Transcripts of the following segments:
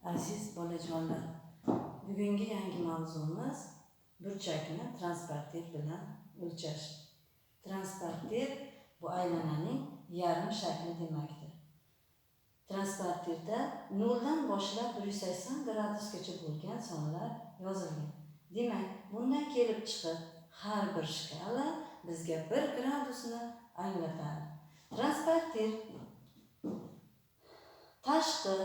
Aziz bolajonlar, bugungi yangi mavzumiz burchakni transpartiv bilan o'lchash. Transpartiv bu aylananing yarim shakli demakdir. Transpartivda 0 dan boshlab 180 gradusgacha bo'lgan sonlar yozilgan. Demak, bundan kelib chiqib har bir shkala bizga 1 gradusni anglatadi. Transpartiv tashqi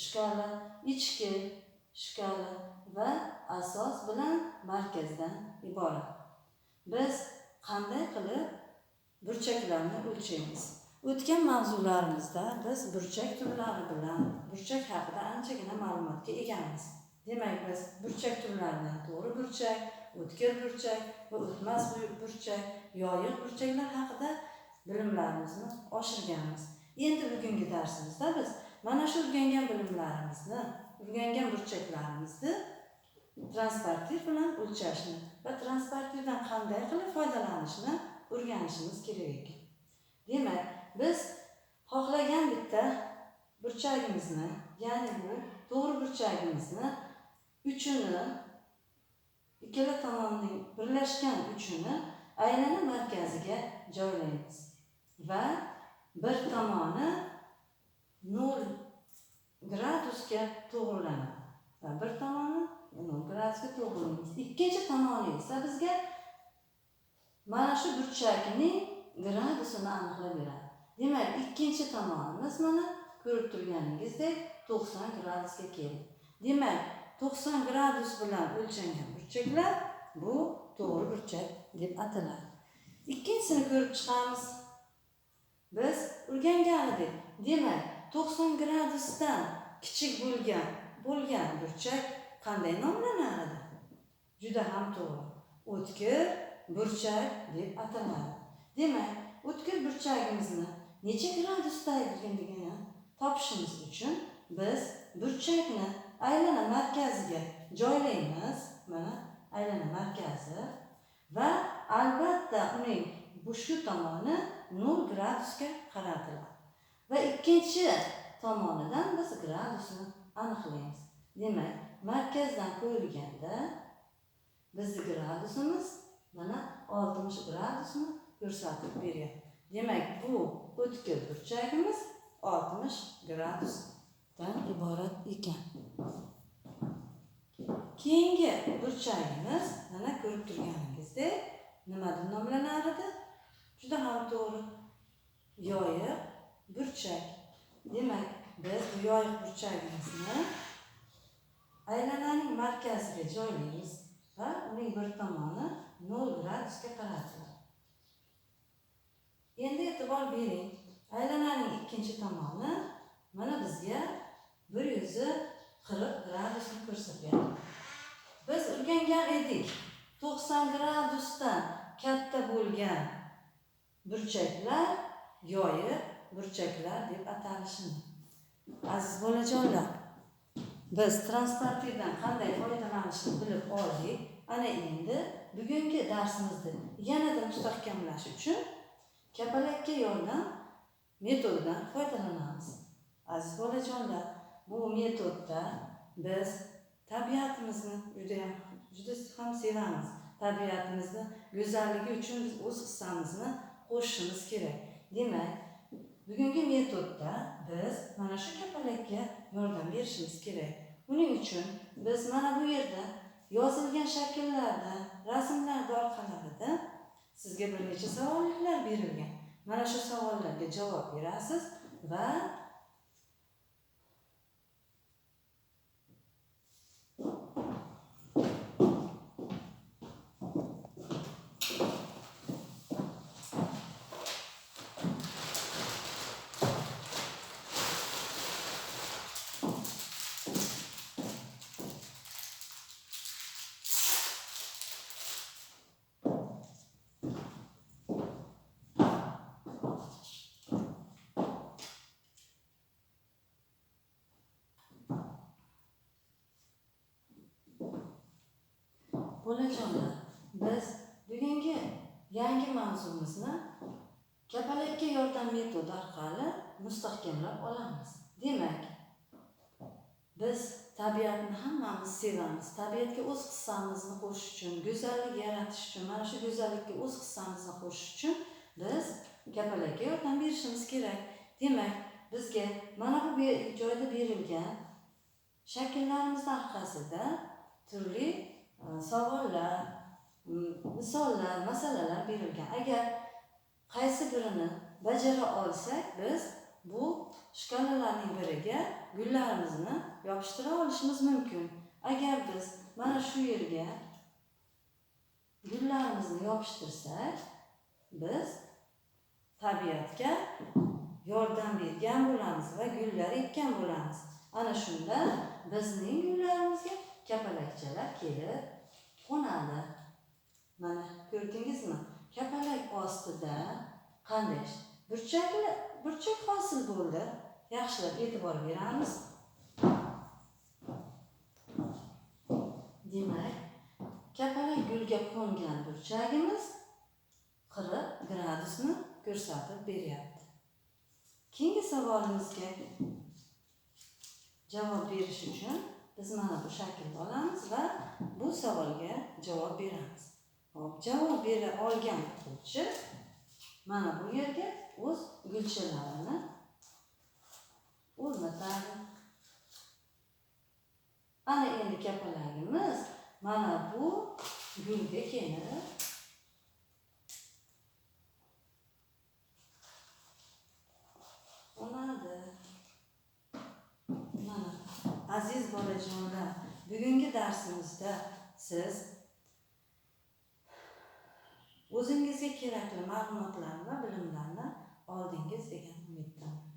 shkala, ichki shkala va asos bilan markazdan iborat. Biz qanday qilib burchaklarni o'lchaymiz? O'tgan mavzularimizda biz burchak turlari bilan burchak haqida anchagina ma'lumotga egamiz. Demak, biz burchak turlaridan to'g'ri burchak, o'tkir burchak va o'tmas burchak, yoyiq burchaklar haqida bilimlarimizni oshirganmiz. Endi bugungi darsimizda biz mana shu o'rgangan bilimlarimizni, o'rgangan burchaklarimizni transpartiv bilan o'lchashni va transpartivdan qanday qilib foydalanishni o'rganishimiz kerak ekan. Demak, biz xohlagan bitta burchagimizni, ya'ni bu to'g'ri burchagimizni uchini, ikkala tomonning birlashgan uchini aylana markaziga joylaymiz va bir tomoni 0 gradusga to'g'rilanadi va bir tomoni 0 gradusga to'g'rilaymiz. Ikkinchi tomoni esa bizga mana shu burchakning gradusini aniqlab beradi. Demak, ikkinchi tomonimiz mana ko'rib turganingizdek 90 gradusga keldi. Demak, 90 gradus bilan o'lchangan burchaklar bu to'g'ri burchak deb ataladi. Ikkinchisini ko'rib chiqamiz. Biz o'rgangan edik. Demak, 90 gradusdan kichik bo'lgan burchak qanday nomlanadi? Juda ham to'g'ri. O'tkir burchak deb ataladi. Demak, o'tkir burchagimizni necha gradusdaligini topishimiz uchun biz burchakni aylana markaziga joylaymiz. Mana aylana markazi va albatta uning shu tomoni 0 gradusga qaratiladi. Va ikkinchi tomonidan biz gradusni aniqlaymiz. Demak, markazdan qo'yilganda bizning gradusimiz mana 60 gradusni ko'rsatib beryapti. Demak, bu o'tkir burchagimiz 60 gradusdan iborat ekan. Keyingi burchagimiz mana ko'rib turganingizdek nima deb nomlanar edi? Juda ham to'g'ri. Yoyiq burchak. Demak, biz bu yoyiq burchagimizni aylananing markaziga joylaymiz va uning bir tomoni 0 gradusga qaratiladi. Endi e'tibor bering. Aylananing ikkinchi tomoni mana bizga 140 gradusni ko'rsatyapti. Biz o'rgangan edik. 90 gradusdan katta bo'lgan burchaklar yoyiq burchaklar deb atalishini. Aziz bolajonlar, biz transpartivdan qanday foydalanishni bilib oldik. Ana endi bugungi darsimizni yanada mustahkamlash uchun kapalakka yordam metodidan foydalanamiz. Aziz bolajonlar, bu metodda biz tabiatimizni juda ham sevamiz. Tabiatimizni go'zalligi uchun biz o'z hissamizni qo'shishimiz kerak. Demak, bugungi metodda biz mana shu kapalakka yordam berishimiz kerak. Uning uchun biz mana bu yerda yozilgan shakllarda, rasmlar orqalarida sizga bir necha savollar berilgan. Mana shu savollarga javob berasiz va bolajonlar, biz bugungi yangi mavzumizni kapalakka yordam metodi orqali mustahkamlab olamiz. Demak, tabiatni hammamiz sevamiz. Tabiatga o'z hissamizni qo'shish uchun, go'zallik yaratish uchun, mana shu go'zallikka o'z hissamizni qo'shish uchun biz kapalakka yordam berishimiz kerak. Demak, bizga mana bu joyda berilgan shakllarimiz orqasida turli savollar, misollar, masalalar berilgan. Agar qaysi birini bajara olsak, biz bu shkalalarning biriga gullarimizni yopishtira olishimiz mumkin. Agar biz mana shu yerga gullarimizni yopishtirsak, biz tabiatga yordam bergan bo'lamiz va gullar ekkan bo'lamiz. Ana shunda bizning gullarimizga kapalakchalar kelib qo'nadi. Mana ko'rdingizmi? Kapalak ostida qanday burchak hosil bo'ldi. Yaxshilab e'tibor beramiz. Demak, kapalak gulga qo'ngan burchagimiz 40 gradusni ko'rsatib beryapti. Keyingi savolimizga javob berish uchun biz mana bu shaklni olamiz va bu savolga javob beramiz. Hop, javob bera olgan o'quvchi mana bu yerga o'z gulchalarini o'rnatadi. Ana endi kapalagimiz mana bu gulga kelib qo'nadi. Mana aziz bolajonlar, bugungi darsimizda siz o'zingizga kerakli ma'lumotlar va bilimlarni oldingiz degan umiddaman.